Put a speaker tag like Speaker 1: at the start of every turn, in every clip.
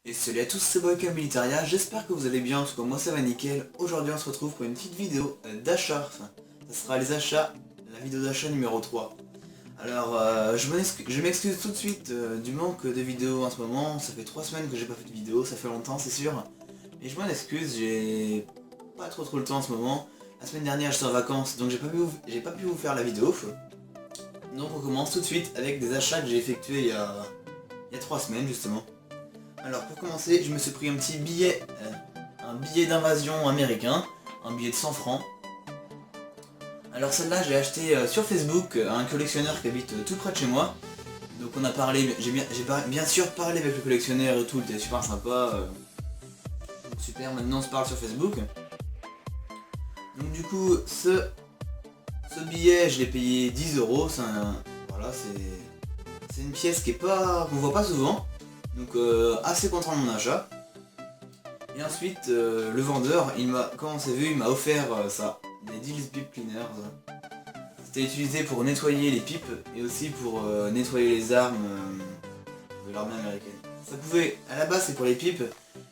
Speaker 1: Et salut à tous, c'est Boyka Militaria, j'espère que vous allez bien, en tout cas moi ça va nickel. Aujourd'hui on se retrouve pour une petite vidéo d'achat, enfin, ça sera les achats, la vidéo d'achat numéro 3. Alors je m'excuse tout de suite du manque de vidéos en ce moment, ça fait 3 semaines que j'ai pas fait de vidéo, ça fait longtemps c'est sûr. Et je m'en excuse, j'ai pas trop le temps en ce moment. La semaine dernière j'étais en vacances donc j'ai pas pu vous faire la vidéo. Donc on commence tout de suite avec des achats que j'ai effectués il y a 3 semaines justement. Alors pour commencer, je me suis pris un billet d'invasion américain, un billet de 100 francs. Alors celle-là j'ai acheté sur Facebook à un collectionneur qui habite tout près de chez moi. Donc on a parlé, j'ai bien sûr parlé avec le collectionneur et tout, il était super sympa. Donc super, maintenant on se parle sur Facebook. Donc du coup ce billet je l'ai payé 10 euros, voilà, c'est une pièce qu'on voit pas souvent. Donc assez content de mon achat. Et ensuite le vendeur, quand on s'est vu, il m'a offert ça, des Deals Pipe Cleaners. C'était utilisé pour nettoyer les pipes et aussi pour nettoyer les armes de l'armée américaine. Ça pouvait, à la base c'est pour les pipes,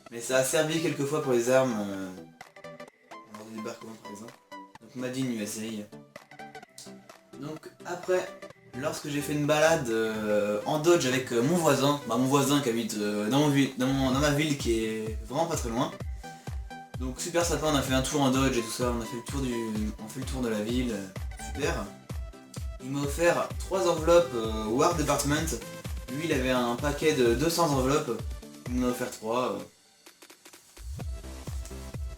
Speaker 1: mais ça a servi quelquefois pour les armes lors des débarquements par exemple. Donc Made in USA. Donc après, lorsque j'ai fait une balade en Dodge avec mon voisin qui habite dans ma ville qui est vraiment pas très loin. Donc super sympa, on a fait un tour en Dodge et tout ça, on fait le tour de la ville, super. Il m'a offert 3 enveloppes War Department. Lui il avait un paquet de 200 enveloppes, il m'en a offert 3.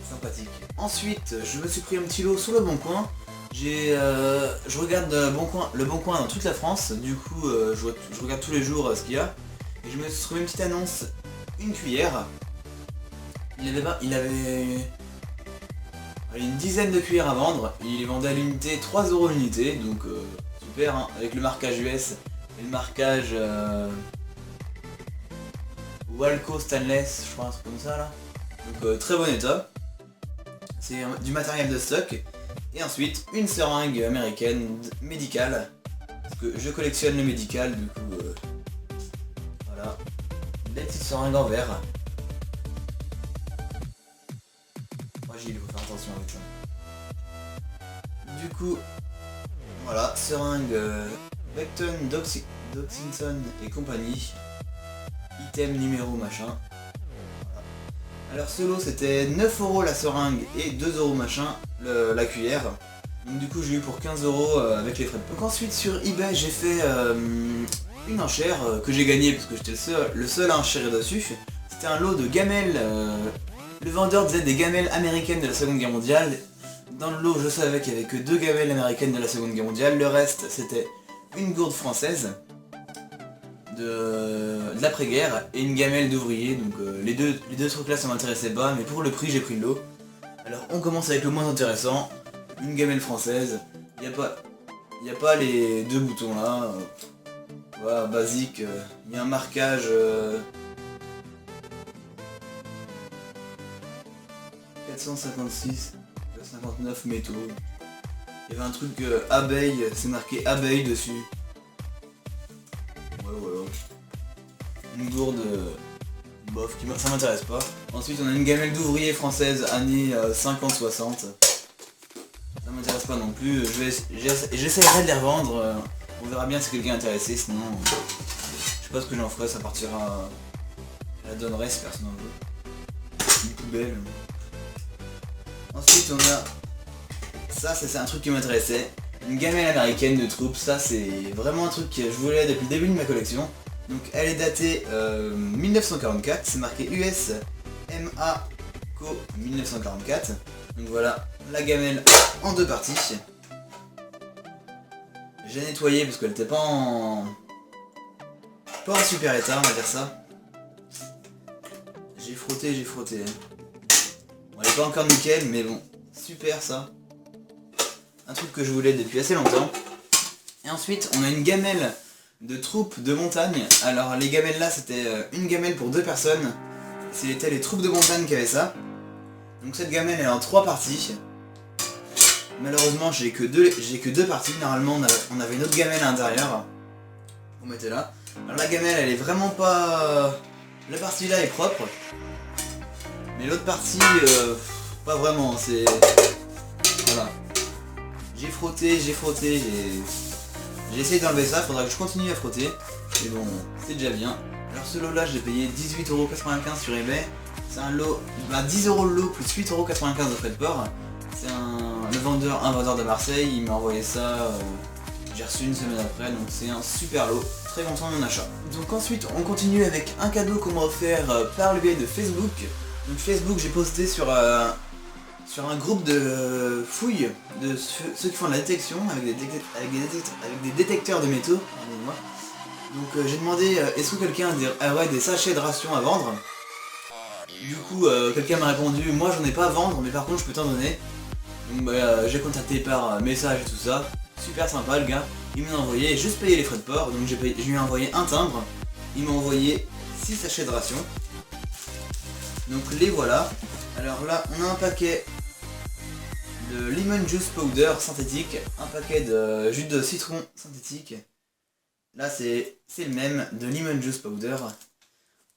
Speaker 1: Sympathique. Ensuite, je me suis pris un petit lot sur le Bon Coin. Je regarde le bon coin dans toute la France, du coup je regarde tous les jours ce qu'il y a. Et je me suis trouvé une petite annonce, une cuillère. Il avait une dizaine de cuillères à vendre, il les vendait à l'unité 3 euros l'unité, donc super hein, avec le marquage US et le marquage Walco Stainless, je crois un truc comme ça là. Donc très bon état. C'est du matériel de stock. Et ensuite, une seringue américaine médicale. Parce que je collectionne le médical, du coup... voilà. Une belle petite seringue en verre. Fragile, il faut faire attention avec ça. Du coup... voilà, seringue Becton, Doxington et compagnie. Item numéro machin. Alors ce lot c'était 9 euros la seringue et 2 euros machin la cuillère. Donc du coup j'ai eu pour 15 euros avec les frais. Donc ensuite sur eBay j'ai fait une enchère que j'ai gagnée parce que j'étais le seul à enchérir dessus. C'était un lot de gamelles. Le vendeur disait des gamelles américaines de la Seconde Guerre mondiale. Dans le lot je savais qu'il n'y avait que 2 gamelles américaines de la Seconde Guerre mondiale. Le reste c'était une gourde française de l'après-guerre et une gamelle d'ouvrier, donc les deux trucs là ça m'intéressait pas, mais pour le prix j'ai pris le lot. Alors on commence avec le moins intéressant, une gamelle française, il n'y a pas les deux boutons là, voilà, basique, il y a un marquage 456, 59 métaux, il y avait un truc abeille, c'est marqué abeille dessus. Voilà. Une gourde bof, ça m'intéresse pas. Ensuite on a une gamelle d'ouvrier française années 50-60. Ça m'intéresse pas non plus. J'essaierai de les revendre. On verra bien si quelqu'un est intéressé, sinon je sais pas ce que j'en ferai, ça partira. Je la donnerai si personne en veut. Une poubelle. Ensuite on a. Ça c'est un truc qui m'intéressait. Une gamelle américaine de troupes, ça c'est vraiment un truc que je voulais depuis le début de ma collection. Donc elle est datée 1944, c'est marqué US MACO 1944. Donc voilà, la gamelle en 2 parties. J'ai nettoyé parce qu'elle était pas en super état, on va dire ça. J'ai frotté. Bon, elle est pas encore nickel, mais bon, super ça. Un truc que je voulais depuis assez longtemps. Et ensuite on a une gamelle de troupes de montagne. Alors les gamelles là c'était une gamelle pour 2 personnes. C'était les troupes de montagne qui avaient ça. Donc cette gamelle elle est en 3 parties. Malheureusement j'ai que 2 parties. Normalement on avait une autre gamelle à l'intérieur. On mettait là. Alors la gamelle elle est vraiment pas La partie là est propre, mais l'autre partie, pas vraiment, c'est... Voilà. J'ai frotté, j'ai essayé d'enlever ça, faudra que je continue à frotter. Mais bon, c'est déjà bien. Alors ce lot là, je l'ai payé 18,95€ sur eBay. C'est un lot, 10€ le lot plus 8,95€ de frais de port. C'est un vendeur de Marseille, il m'a envoyé ça, j'ai reçu une semaine après, donc c'est un super lot. Très content de mon achat. Donc ensuite, on continue avec un cadeau qu'on m'a offert par le biais de Facebook. Donc Facebook, j'ai posté sur un groupe de fouilles de ceux qui font de la détection avec des détecteurs de métaux. Pardonnez-moi. Donc j'ai demandé est-ce que quelqu'un aurait des sachets de rations à vendre. Du coup quelqu'un m'a répondu moi j'en ai pas à vendre mais par contre je peux t'en donner. Donc j'ai contacté par message et tout ça. Super sympa le gars. Il m'a envoyé, juste payé les frais de port. Donc je lui ai envoyé un timbre. Il m'a envoyé 6 sachets de rations. Donc les voilà. Alors là on a un paquet de lemon juice powder synthétique, un paquet de jus de citron synthétique. Là c'est le même, de lemon juice powder.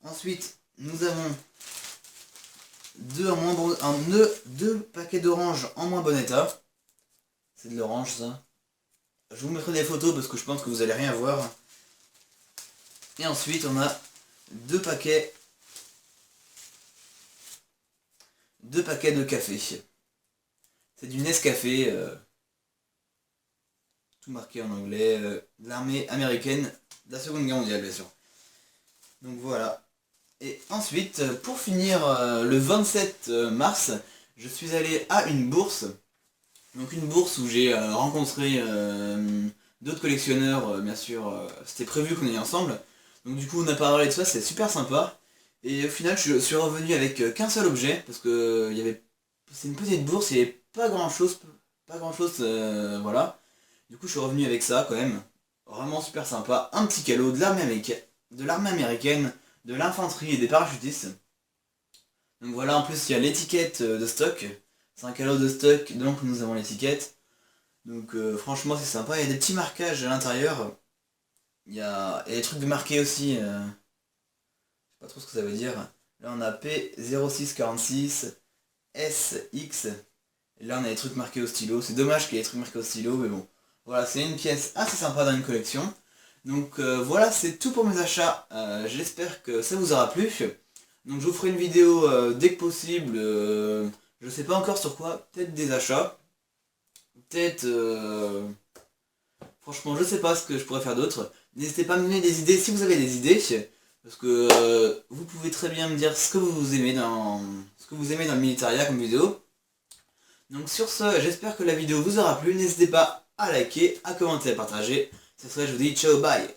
Speaker 1: Ensuite nous avons deux paquets d'orange en moins bon état. C'est de l'orange ça. Je vous mettrai des photos parce que je pense que vous allez rien voir. Et ensuite on a deux paquets de café. C'est du Nescafé, tout marqué en anglais, de l'armée américaine de la Seconde Guerre mondiale bien sûr. Donc voilà. Et ensuite, pour finir, le 27 mars, je suis allé à une bourse. Donc une bourse où j'ai rencontré d'autres collectionneurs, bien sûr, c'était prévu qu'on aille ensemble. Donc du coup on a parlé de ça, c'est super sympa. Et au final je suis revenu avec qu'un seul objet, parce que c'est une petite bourse, il n'y avait pas grand chose, voilà. Du coup je suis revenu avec ça quand même, vraiment super sympa, un petit calot de l'armée américaine, de l'infanterie et des parachutistes. Donc voilà, en plus il y a l'étiquette de stock, c'est un calot de stock, donc nous avons l'étiquette. Donc franchement c'est sympa, il y a des petits marquages à l'intérieur, il y a des trucs de marqués aussi, je sais pas trop ce que ça veut dire. Là on a P0646, SX. Et là on a des trucs marqués au stylo, c'est dommage qu'il y ait des trucs marqués au stylo, mais bon. Voilà, c'est une pièce assez sympa dans une collection. Donc voilà, c'est tout pour mes achats, j'espère que ça vous aura plu. Donc je vous ferai une vidéo dès que possible, je sais pas encore sur quoi, peut-être des achats, peut-être... Franchement je sais pas ce que je pourrais faire d'autre. N'hésitez pas à me donner des idées si vous avez des idées, parce que vous pouvez très bien me dire ce que vous aimez dans le militaria comme vidéo. Donc sur ce, j'espère que la vidéo vous aura plu, n'hésitez pas à liker, à commenter, à partager. C'est ça, je vous dis ciao, bye.